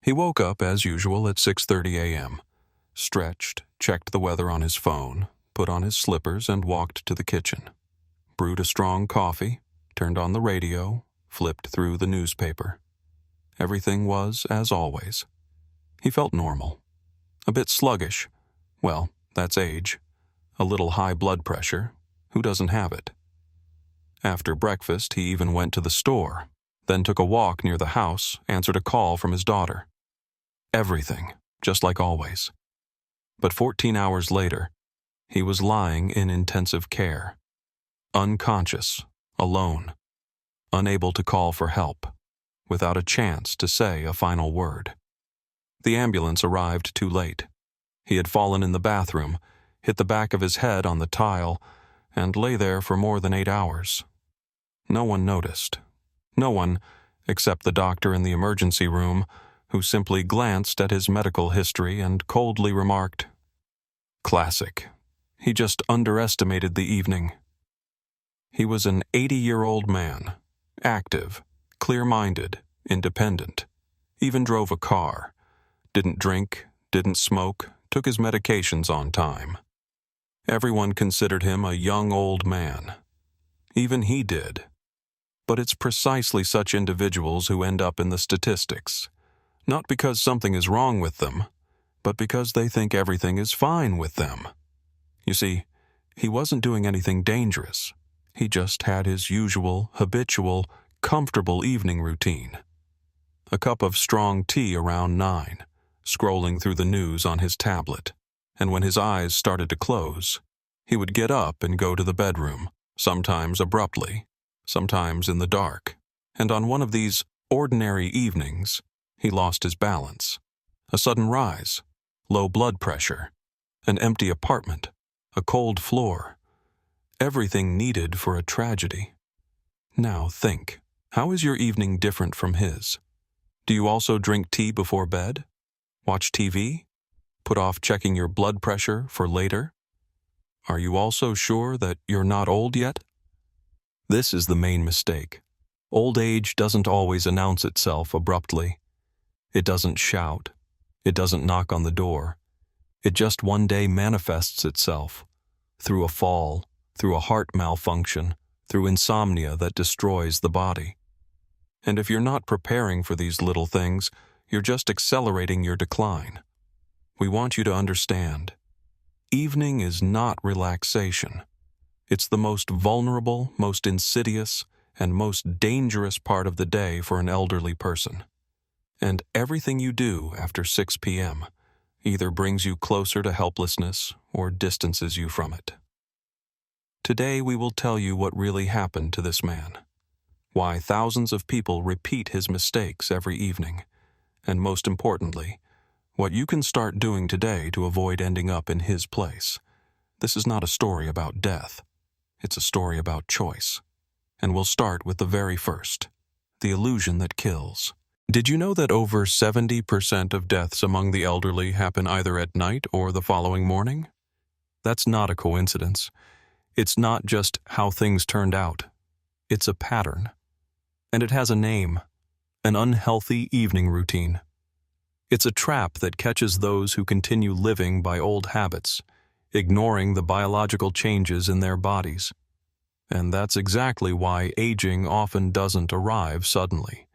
He woke up as usual at 6:30 a.m., stretched, checked the weather on his phone, put on his slippers and walked to the kitchen. Brewed a strong coffee, turned on the radio, flipped through the newspaper. Everything was as always. He felt normal. A bit sluggish. Well, that's age. A little high blood pressure. Who doesn't have it? After breakfast, he even went to the store, then took a walk near the house, answered a call from his daughter. Everything, just like always. But 14 hours later, he was lying in intensive care. Unconscious, alone, unable to call for help, without a chance to say a final word. The ambulance arrived too late. He had fallen in the bathroom, hit the back of his head on the tile, and lay there for more than 8 hours. No one noticed. No one, except the doctor in the emergency room, who simply glanced at his medical history and coldly remarked, "Classic. He just underestimated the evening." He was an 80-year-old man, active, clear-minded, independent, even drove a car, didn't drink, didn't smoke, took his medications on time. Everyone considered him a young old man. Even he did. But it's precisely such individuals who end up in the statistics, not because something is wrong with them, but because they think everything is fine with them. You see, he wasn't doing anything dangerous. He just had his usual, habitual, comfortable evening routine. A cup of strong tea around 9, scrolling through the news on his tablet, and when his eyes started to close, he would get up and go to the bedroom, sometimes abruptly, sometimes in the dark, and on one of these ordinary evenings, he lost his balance. A sudden rise, low blood pressure, an empty apartment, a cold floor, everything needed for a tragedy. Now think, how is your evening different from his? Do you also drink tea before bed? Watch TV? Put off checking your blood pressure for later? Are you also sure that you're not old yet? This is the main mistake. Old age doesn't always announce itself abruptly. It doesn't shout. It doesn't knock on the door. It just one day manifests itself, through a fall, through a heart malfunction, through insomnia that destroys the body. And if you're not preparing for these little things, you're just accelerating your decline. We want you to understand. Evening is not relaxation. It's the most vulnerable, most insidious, and most dangerous part of the day for an elderly person. And everything you do after 6 p.m. either brings you closer to helplessness or distances you from it. Today we will tell you what really happened to this man, why thousands of people repeat his mistakes every evening, and most importantly, what you can start doing today to avoid ending up in his place. This is not a story about death. It's a story about choice. And we'll start with the very first, the illusion that kills. Did you know that over 70% of deaths among the elderly happen either at night or the following morning? That's not a coincidence. It's not just how things turned out. It's a pattern. And it has a name, an unhealthy evening routine. It's a trap that catches those who continue living by old habits, ignoring the biological changes in their bodies. And that's exactly why aging often doesn't arrive suddenly.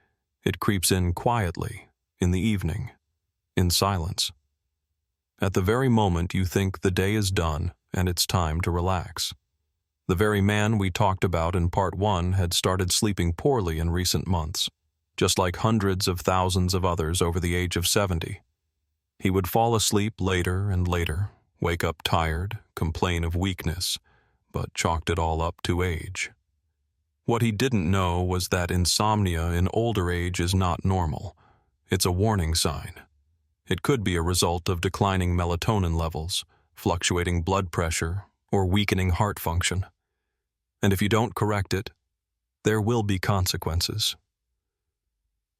It creeps in quietly, in the evening, in silence. At the very moment you think the day is done and it's time to relax. The very man we talked about in Part 1 had started sleeping poorly in recent months, just like hundreds of thousands of others over the age of 70. He would fall asleep later and later, wake up tired, complain of weakness, but chalked it all up to age. What he didn't know was that insomnia in older age is not normal. It's a warning sign. It could be a result of declining melatonin levels, fluctuating blood pressure, or weakening heart function. And if you don't correct it, there will be consequences.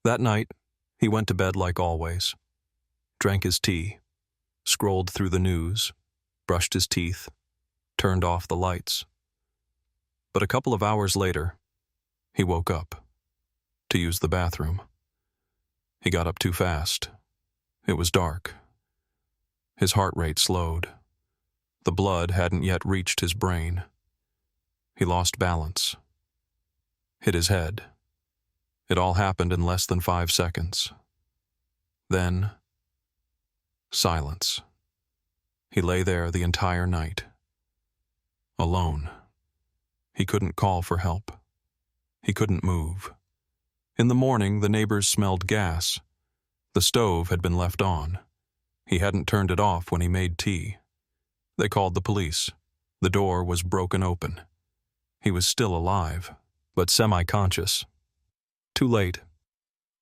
That night, he went to bed like always, drank his tea, scrolled through the news, brushed his teeth, turned off the lights. But a couple of hours later, he woke up to use the bathroom. He got up too fast, It was dark. His heart rate slowed. The blood hadn't yet reached his brain. He lost balance. Hit his head. It all happened in less than 5 seconds. Then, silence. He lay there the entire night. Alone. He couldn't call for help. He couldn't move. In the morning, the neighbors smelled gas. The stove had been left on. He hadn't turned it off when he made tea. They called the police. The door was broken open. He was still alive, but semi-conscious. Too late.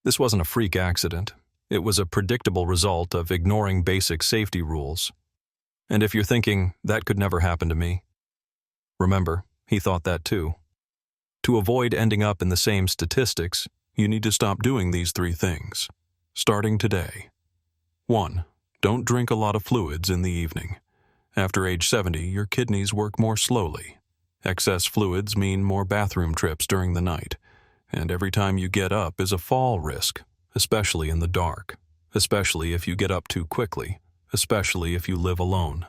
This wasn't a freak accident. It was a predictable result of ignoring basic safety rules. And if you're thinking, that could never happen to me, remember, he thought that too. To avoid ending up in the same statistics, you need to stop doing these 3 things, starting today. 1. Don't drink a lot of fluids in the evening. After age 70, your kidneys work more slowly. Excess fluids mean more bathroom trips during the night, and every time you get up is a fall risk, especially in the dark, especially if you get up too quickly, especially if you live alone.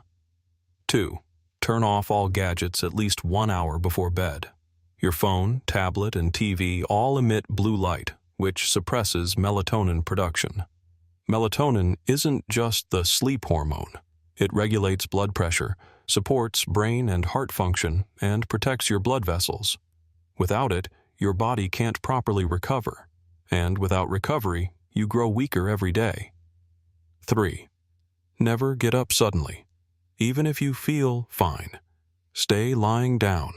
2. Turn off all gadgets at least 1 hour before bed. Your phone, tablet, and TV all emit blue light, which suppresses melatonin production. Melatonin isn't just the sleep hormone. It regulates blood pressure, supports brain and heart function, and protects your blood vessels. Without it, your body can't properly recover, and without recovery, you grow weaker every day. 3. Never get up suddenly. Even if you feel fine, stay lying down.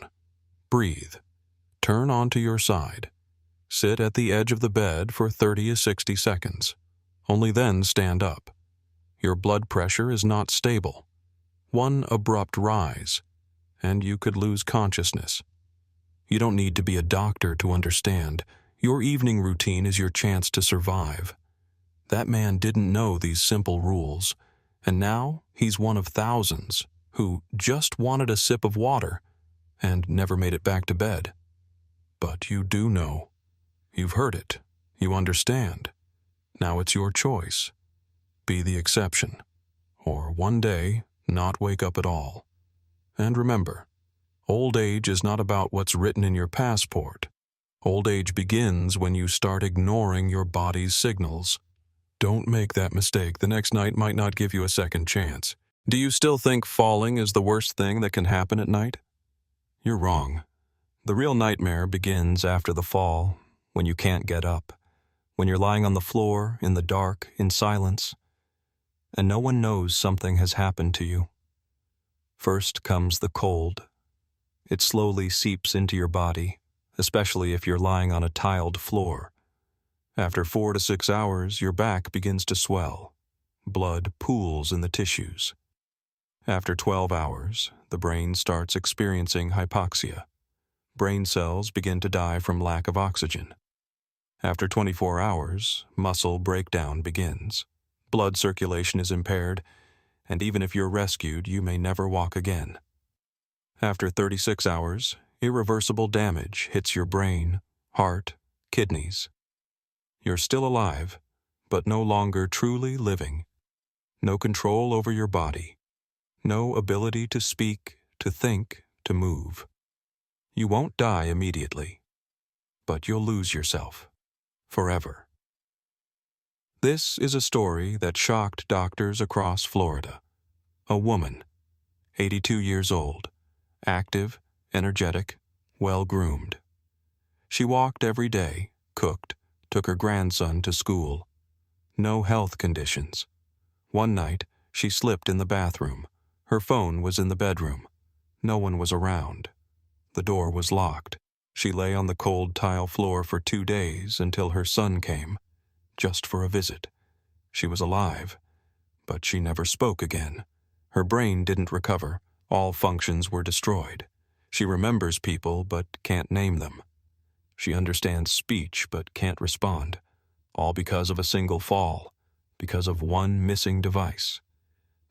Breathe. Turn onto your side. Sit at the edge of the bed for 30 to 60 seconds. Only then stand up. Your blood pressure is not stable. One abrupt rise, and you could lose consciousness. You don't need to be a doctor to understand. Your evening routine is your chance to survive. That man didn't know these simple rules, and now he's one of thousands who just wanted a sip of water and never made it back to bed. But you do know. You've heard it. You understand. Now it's your choice. Be the exception, or one day not wake up at all. And remember, old age is not about what's written in your passport. Old age begins when you start ignoring your body's signals. Don't make that mistake. The next night might not give you a second chance. Do you still think falling is the worst thing that can happen at night? You're wrong. The real nightmare begins after the fall, when you can't get up, when you're lying on the floor, in the dark, in silence, and no one knows something has happened to you. First comes the cold. It slowly seeps into your body, especially if you're lying on a tiled floor. After 4 to 6 hours, your back begins to swell. Blood pools in the tissues. After 12 hours, the brain starts experiencing hypoxia. Brain cells begin to die from lack of oxygen. After 24 hours, muscle breakdown begins. Blood circulation is impaired, and even if you're rescued, you may never walk again. After 36 hours, irreversible damage hits your brain, heart, kidneys. You're still alive, but no longer truly living. No control over your body. No ability to speak, to think, to move. You won't die immediately, but you'll lose yourself forever. This is a story that shocked doctors across Florida. A woman, 82 years old, active, energetic, well-groomed. She walked every day, cooked, took her grandson to school. No health conditions. One night, she slipped in the bathroom. Her phone was in the bedroom. No one was around. The door was locked. She lay on the cold tile floor for 2 days until her son came, just for a visit. She was alive, but she never spoke again. Her brain didn't recover. All functions were destroyed. She remembers people but can't name them. She understands speech but can't respond, all because of a single fall, because of one missing device.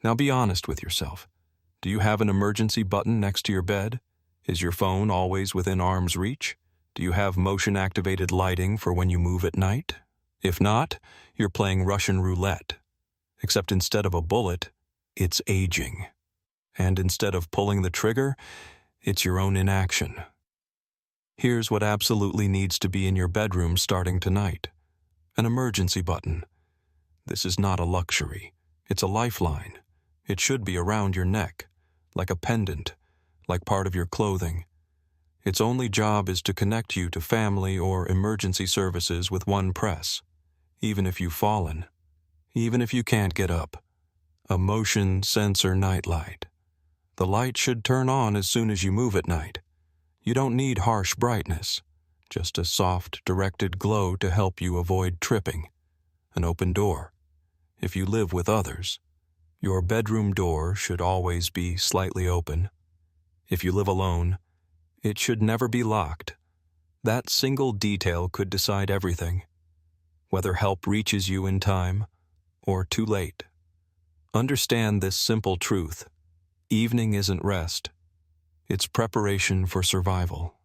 Now be honest with yourself. Do you have an emergency button next to your bed? Is your phone always within arm's reach? Do you have motion-activated lighting for when you move at night? If not, you're playing Russian roulette. Except instead of a bullet, it's aging. And instead of pulling the trigger, it's your own inaction. Here's what absolutely needs to be in your bedroom starting tonight. An emergency button. This is not a luxury. It's a lifeline. It should be around your neck, like a pendant, like part of your clothing. Its only job is to connect you to family or emergency services with one press. Even if you've fallen, even if you can't get up. A motion sensor nightlight. The light should turn on as soon as you move at night. You don't need harsh brightness, just a soft, directed glow to help you avoid tripping. An open door. If you live with others, your bedroom door should always be slightly open. If you live alone, it should never be locked. That single detail could decide everything, whether help reaches you in time or too late. Understand this simple truth. Evening isn't rest. It's preparation for survival.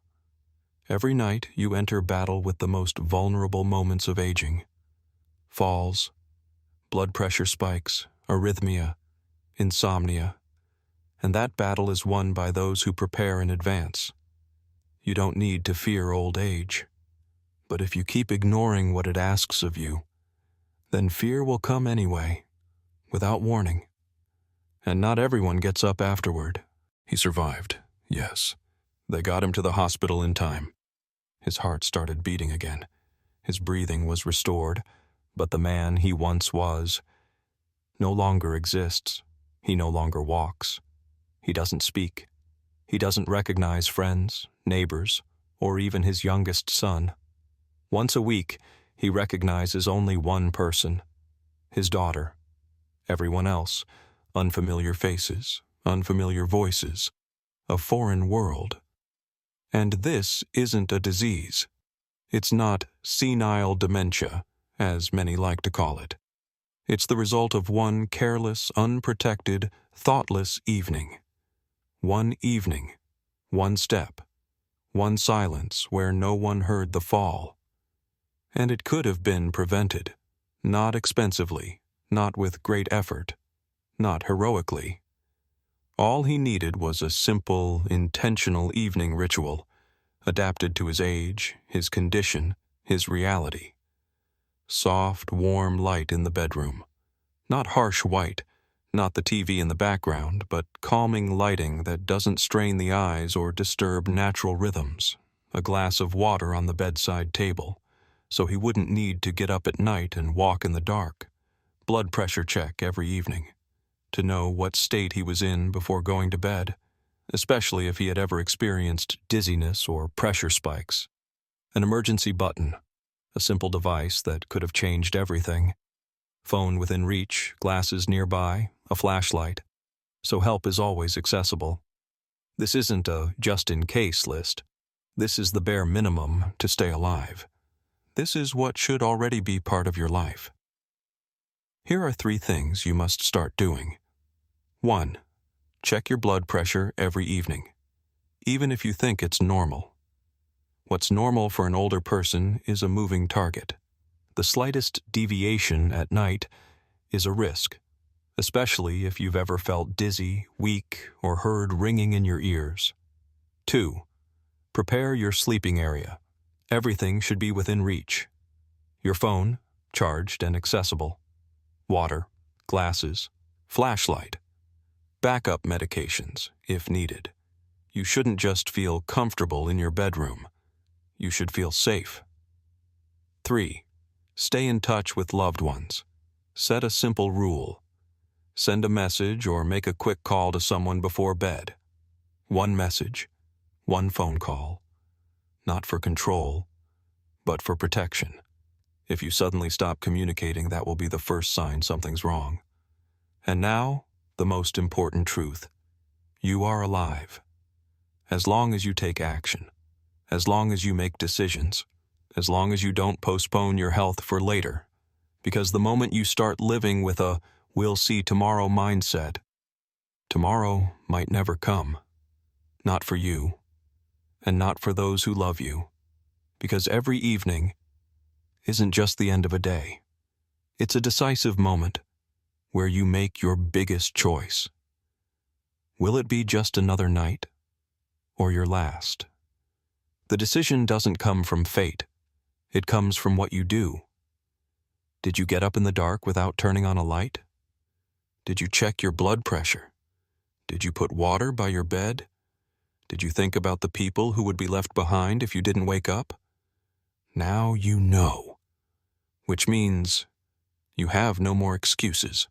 Every night you enter battle with the most vulnerable moments of aging. Falls, blood pressure spikes, arrhythmia, insomnia. And that battle is won by those who prepare in advance. You don't need to fear old age. But if you keep ignoring what it asks of you, then fear will come anyway, without warning. And not everyone gets up afterward. He survived, yes. They got him to the hospital in time. His heart started beating again. His breathing was restored, but the man he once was no longer exists. He no longer walks. He doesn't speak. He doesn't recognize friends, neighbors, or even his youngest son. Once a week, he recognizes only one person, his daughter. Everyone else, unfamiliar faces, unfamiliar voices, a foreign world. And this isn't a disease. It's not senile dementia, as many like to call it. It's the result of one careless, unprotected, thoughtless evening. One evening, one step, one silence where no one heard the fall. And it could have been prevented, not expensively, not with great effort, not heroically. All he needed was a simple, intentional evening ritual, adapted to his age, his condition, his reality. Soft, warm light in the bedroom. Not harsh white, not the TV in the background, but calming lighting that doesn't strain the eyes or disturb natural rhythms. A glass of water on the bedside table, so he wouldn't need to get up at night and walk in the dark. Blood pressure check every evening, to know what state he was in before going to bed, especially if he had ever experienced dizziness or pressure spikes. An emergency button, a simple device that could have changed everything. Phone within reach, glasses nearby, a flashlight, so help is always accessible. This isn't a just-in-case list. This is the bare minimum to stay alive. This is what should already be part of your life. Here are 3 things you must start doing. 1. Check your blood pressure every evening, even if you think it's normal. What's normal for an older person is a moving target. The slightest deviation at night is a risk, especially if you've ever felt dizzy, weak, or heard ringing in your ears. 2. Prepare your sleeping area. Everything should be within reach. Your phone, charged and accessible. Water, glasses, flashlight. Backup medications, if needed. You shouldn't just feel comfortable in your bedroom. You should feel safe. 3. Stay in touch with loved ones. Set a simple rule. Send a message or make a quick call to someone before bed. One message, one phone call. Not for control, but for protection. If you suddenly stop communicating, that will be the first sign something's wrong. And now, the most important truth. You are alive. As long as you take action, as long as you make decisions, as long as you don't postpone your health for later. Because the moment you start living with a "we'll see tomorrow" mindset, tomorrow might never come. Not for you, and not for those who love you. Because every evening isn't just the end of a day. It's a decisive moment. where you make your biggest choice. Will it be just another night, or your last? The decision doesn't come from fate. It comes from what you do. Did you get up in the dark without turning on a light? Did you check your blood pressure? Did you put water by your bed? Did you think about the people who would be left behind if you didn't wake up? Now you know, which means you have no more excuses.